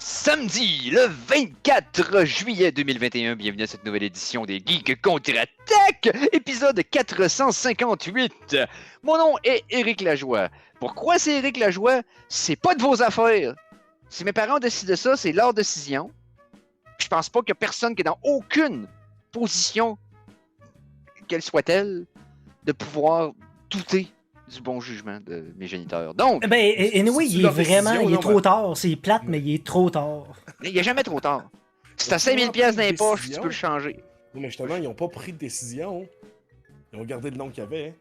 Samedi, le 24 juillet 2021, bienvenue à cette nouvelle édition des Geeks Contre-Attaque, épisode 458. Mon nom est Éric Lajoie. Pourquoi c'est Éric Lajoie? C'est pas de vos affaires. Si mes parents décident ça, c'est leur décision. Je pense pas qu'il y a personne qui est dans aucune position, quelle soit-elle, de pouvoir douter du bon jugement de mes géniteurs. Donc, ben, anyway, il est trop tard. C'est plate, mais il est trop tard. Il n'y a jamais trop tard. Si t'as 5000$ dans les poches, tu peux le changer. Non, mais justement, ils n'ont pas pris de décision. Ils ont gardé le nom qu'il y avait.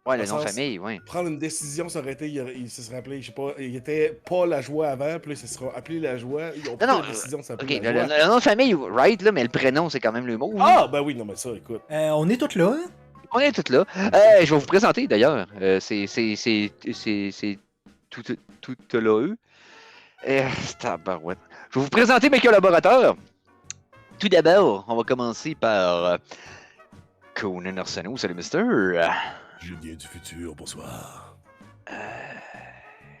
Ouais, le nom de famille, ouais. Prendre une décision, ça aurait été, il se serait appelé, je sais pas, il était pas Lajoie avant, puis là, il se sera appelé Lajoie. Ils ont pris la décision, ça s'appelle Lajoie. Le nom de famille, right, là, mais le prénom, c'est quand même le mot. Ah, ben oui, non, mais ça, écoute. On est tous là, hein? On est tous là. Je vais vous présenter d'ailleurs. C'est tout là eux. Tabarouette. Je vais vous présenter mes collaborateurs. Tout d'abord, on va commencer par Conan Arsenault. Salut, Mister. Je viens du futur, bonsoir.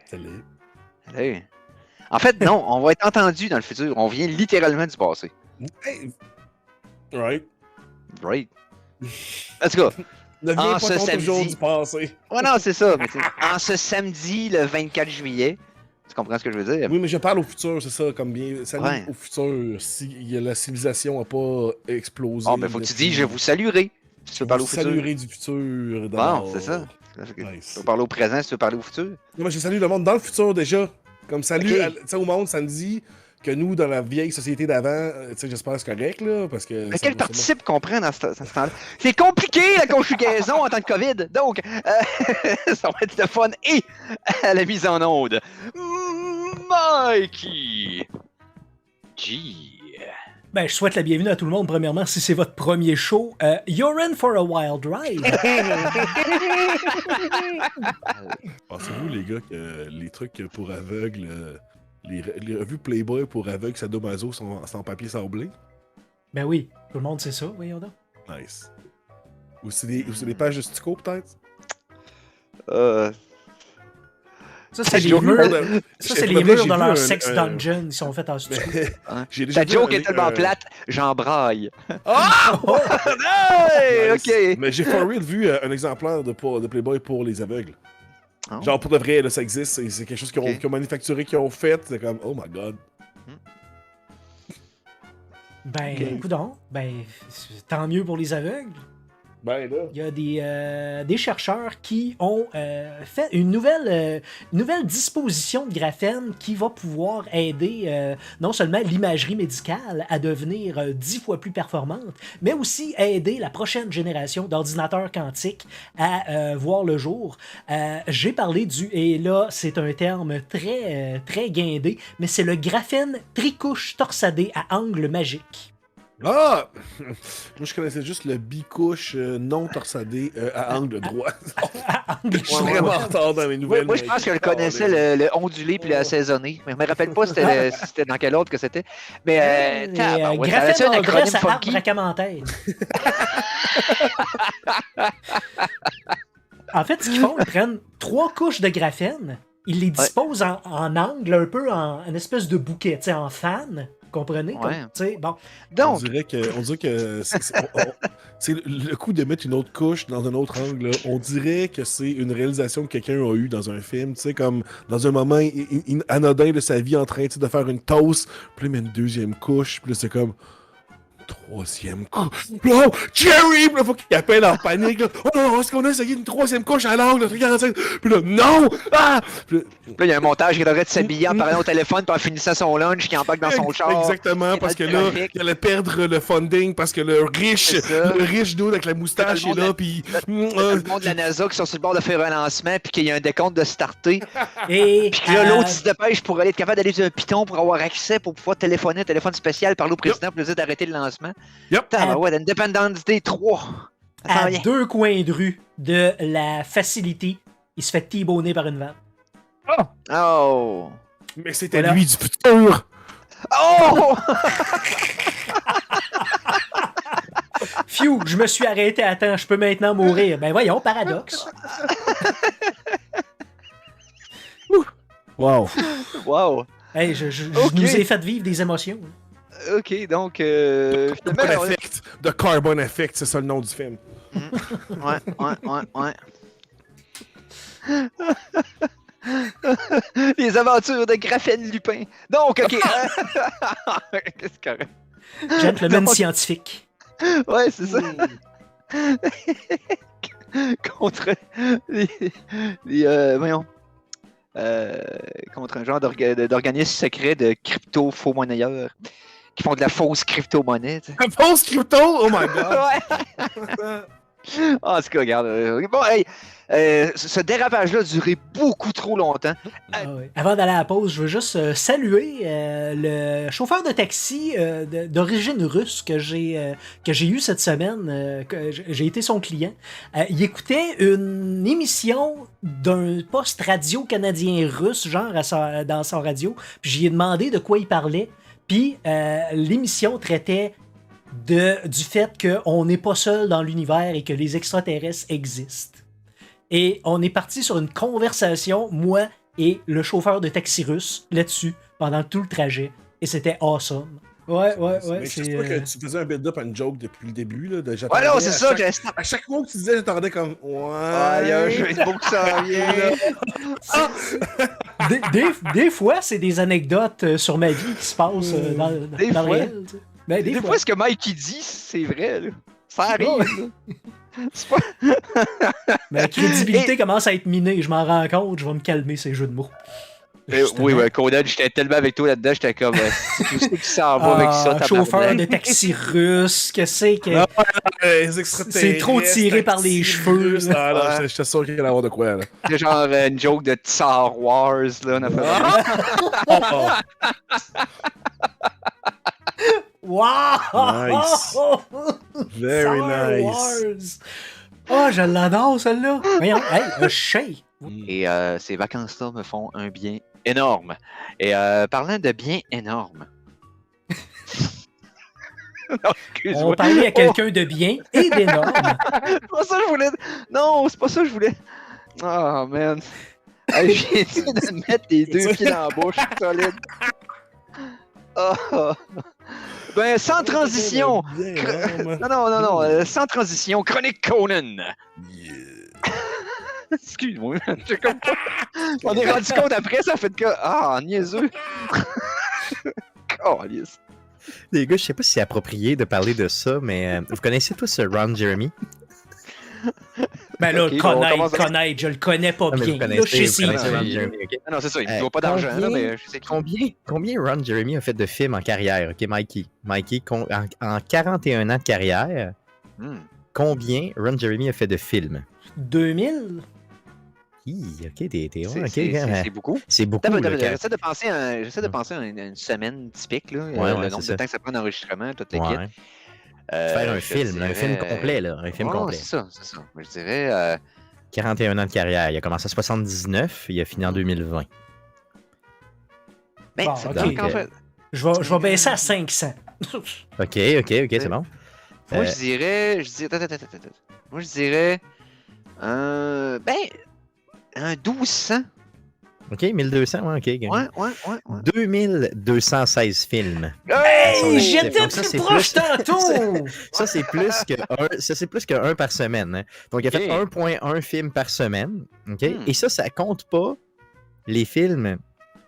Salut. Salut. En fait, non, on va être entendu dans le futur. On vient littéralement du passé. Hey. Right. Right. En tout cas, ne viens pas contre toujours du passé. Ouais, non, c'est ça. Mais en ce samedi, le 24 juillet, tu comprends ce que je veux dire? Oui, mais je parle au futur, c'est ça, comme bien. Salut au futur, si la civilisation n'a pas explosé. Oh, mais faut que tu dis, je vous saluerai. Si tu veux parler au futur. Saluerai du futur. Bon, c'est ça. Nice. Tu veux parler au présent si tu veux parler au futur? Non, mais je salue le monde dans le futur déjà. Comme salut au monde samedi. Que nous, dans la vieille société d'avant, j'espère que c'est correct, là, parce que... Mais quel participe qu'on prend dans ce temps-là? C'est compliqué, la conjugaison en temps de COVID, donc ça va être le fun et à la mise en onde. Mikey G. Ben, je souhaite la bienvenue à tout le monde, premièrement, si c'est votre premier show. You're in for a wild ride. Pensez-vous, les gars, que les trucs pour aveugles... Les revues Playboy pour aveugles sadomaso sont en papier sablé? Ben oui, tout le monde sait ça, voyons donc. Nice. Ou c'est des pages de Stico, peut-être? Ça, c'est les murs, les murs dans leur sex dungeon. Ils sont faits en studio. Ta joke est tellement plate, j'en braille. Oh! Hey, nice. OK. Mais j'ai for real vu un exemplaire de Playboy pour les aveugles. Oh. Genre, pour de vrai, là, ça existe. C'est quelque chose qu'ils ont manufacturé, qu'ils ont fait. C'est comme, oh my god. Ben, coudonc. Ben, tant mieux pour les aveugles. Ben là. Il y a des chercheurs qui ont fait une nouvelle disposition de graphène qui va pouvoir aider non seulement l'imagerie médicale à devenir 10 fois plus performante, mais aussi aider la prochaine génération d'ordinateurs quantiques à voir le jour. J'ai parlé et là c'est un terme très guindé, mais c'est le graphène tricouche torsadé à angle magique. Ah! Moi, je connaissais juste le bicouche non torsadé à angle droit. Je suis vraiment en retard dans mes nouvelles. Moi, je pense que je connaissais le ondulé puis le assaisonné. Mais je me rappelle pas c'était dans quel ordre que c'était. Mais graphène en gras, ça arbre à commentaire. En fait, ce qu'ils font, ils prennent 3 couches de graphène, ils les disposent en angle, un peu en espèce de bouquet, en fan. Comprenez? Ouais. Bon. Donc, on dirait que c'est le coup de mettre une autre couche dans un autre angle. Là, on dirait que c'est une réalisation que quelqu'un a eue dans un film, comme dans un moment anodin de sa vie en train de faire une toast, puis il met une deuxième couche, puis là c'est comme troisième couche. Oh, Jerry! Puis là, faut qu'il appelle en panique. Là. Oh non, est-ce qu'on a essayé une troisième couche à l'angle de 45? Puis là, non! Ah! Puis là, il y a un montage qui devrait s'habiller en parlant au téléphone puis en finissant son lunch qui embarque dans son char. Exactement, parce que là, il allait perdre le funding parce que le riche dude avec la moustache est là, puis... le monde de la NASA qui sont sur le bord de faire un lancement puis qu'il y a un décompte de starter. Et puis là, l'autre se dépêche pour être capable d'aller sur un piton pour avoir accès, pour pouvoir téléphoner, un téléphone spécial, parler au président pour lui dire d'arrêter le lancement. Yep. Independence Day 3. À 2 coins de rue de la facility, il se fait T-boner par une vanne. Oh! Mais c'était lui du futur! Oh! Phew, je me suis arrêté à temps, je peux maintenant mourir. Ben voyons, paradoxe. Wow! Wow! Hey, je Ok. nous ai fait vivre des émotions. Ok, donc, Carbon finalement, Effect. The Carbon Effect, c'est ça le nom du film. ouais. Les aventures de Graphène Lupin. Donc, ok. Qu'est-ce que correct? Gentleman Donc, scientifique. Ouais, c'est ça. Contre voyons. Contre un genre d'organisme secret de crypto-faux-monnayeurs qui font de la fausse crypto-monnaie. Tu sais. Fausse crypto? Oh my god! Ouais. Ah, en tout cas, regarde. Bon, hey, ce dérapage-là a duré beaucoup trop longtemps. Ah ouais. Avant d'aller à la pause, je veux juste saluer le chauffeur de taxi d'origine russe que j'ai eu cette semaine. J'ai été son client. Il écoutait une émission d'un poste radio canadien russe, genre dans son radio. Puis j'y ai demandé de quoi il parlait. Puis l'émission traitait du fait qu'on n'est pas seul dans l'univers et que les extraterrestres existent. Et on est parti sur une conversation, moi et le chauffeur de taxi russe, là-dessus, pendant tout le trajet. Et c'était awesome. Ouais. Mais je sais pas que tu faisais un build-up à une joke depuis le début. Là, Ouais, non, c'est ça. À chaque mot que tu disais, j'attendais comme. Ah, il y a un jeu de mots qui s'en vient, là. Des fois, c'est des anecdotes sur ma vie qui se passent dans le réel. Tu sais. Ben, Des fois, ce que Mikey dit, c'est vrai. Là. Ça arrive. Là. C'est pas... Ma crédibilité commence à être minée. Je m'en rends compte. Je vais me calmer ces jeux de mots. Oui, Conan, j'étais tellement avec toi là-dedans, j'étais comme. Tu sais qui s'en va avec ça, tabarnak. Chauffeur de taxi russe, que c'est que. C'est trop tiré par les cheveux. Ah, non, j'étais sûr qu'il allait avoir de quoi. Là. C'est genre une joke de Tsar Wars, là. On a fait Wow! Nice. Very Star nice. Wars. Oh, je l'adore, celle-là. Voyons, hey, un chien. Et ces vacances-là me font un bien énorme. Et parlant de bien énorme. Non, On parlait à quelqu'un de bien et d'énorme. C'est pas ça que je voulais. Non, c'est pas ça que je voulais. Oh, man. Hey, je viens de me mettre les deux pieds dans la bouche, solide. Oh. Ben, sans transition. Non, sans transition, Chronique Conan. Excuse-moi, j'ai comme pas... On est rendu compte après, ça fait que... Ah, niaiseux. Calice. Les gars, je sais pas si c'est approprié de parler de ça, mais vous connaissez tous Ron Jeremy? Ben là, Ok, connaître, je le connais pas Ah, mais bien. vous Là, connaissez, je vous sais connaissez qui. Ron Jeremy, ok? Ah non, c'est ça, il ne doit pas d'argent, là, mais je sais qui. Combien Ron Jeremy a fait de films en carrière? Ok, Mikey. En 41 ans de carrière, combien Ron Jeremy a fait de films? 2000? Ok, C'est beaucoup. C'est beaucoup. J'essaie de penser à une semaine typique, là, le nombre de temps que ça prend d'enregistrement, toute l'équipe. Faire un film complet, là. Un film complet. C'est ça. Je dirais... 41 ans de carrière. Il a commencé en 79, il a fini en 2020. Ben, Bon, c'est ok. donc, en fait... Je vais baisser à 500. Ok, c'est bon. Moi, je dirais... Attends. Moi, je dirais... un 1200. Ok, 1200, ouais, ok. Ouais. 2216 films. Hey, j'étais Donc, ça, plus c'est proche tantôt! Ça, c'est plus que un par semaine. Hein. Donc, il a fait 1.1 film par semaine. Ok. Et ça compte pas les films,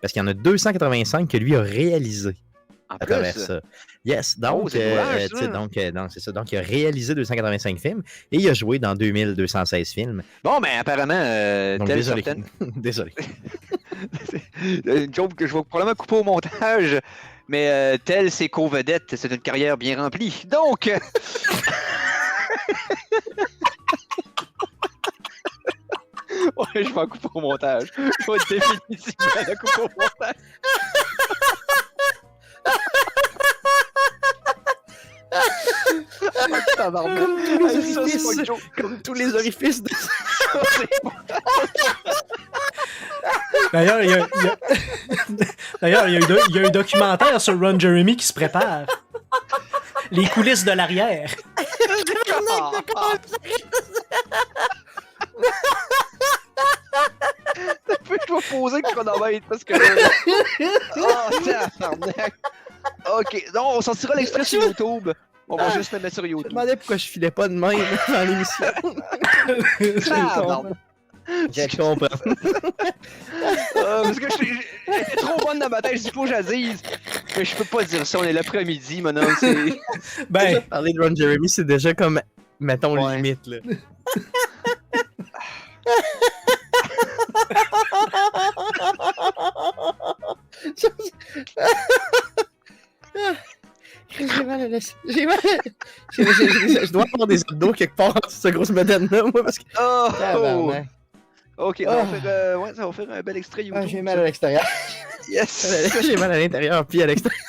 parce qu'il y en a 285 que lui a réalisés à travers ça. Yes, donc, c'est ça. Donc, il a réalisé 285 films et il a joué dans 2216 films. Bon, mais apparemment, donc, désolé. Désolé. Une joke que je vais probablement couper au montage, mais telle ses co-vedettes, c'est une carrière bien remplie. Donc... Ouais, je vais en couper au montage. Je vais définitivement la couper au montage. Comme tous les orifices de... D'ailleurs, il y a un documentaire sur Ron Jeremy qui se prépare. Les coulisses de l'arrière. je dois poser le chronomètre parce que là... Oh, tabarnak. Ok, non, on sortira l'extrait sur YouTube. On va juste le mettre sur Je me YouTube. demandais pourquoi je filais pas de même dans l'émission. Tabarnak. Je comprends. Parce que j'étais trop bonne dans ma tête, je dis faut que j'assise. Mais je peux pas dire ça, on est l'après-midi, maintenant, c'est... Ben, Parler de Ron Jeremy, c'est déjà comme, mettons, Ouais. limite, là. J'ai mal à la... J'ai mal à... Je dois avoir des abdos quelque part entre cette grosse bedaine-là, moi, parce que... Oh! Tabarnak. Ok, Oh. ça va faire un bel extrait YouTube. Ah, j'ai mal à l'extérieur. Yes! J'ai mal à l'intérieur, puis à l'extérieur.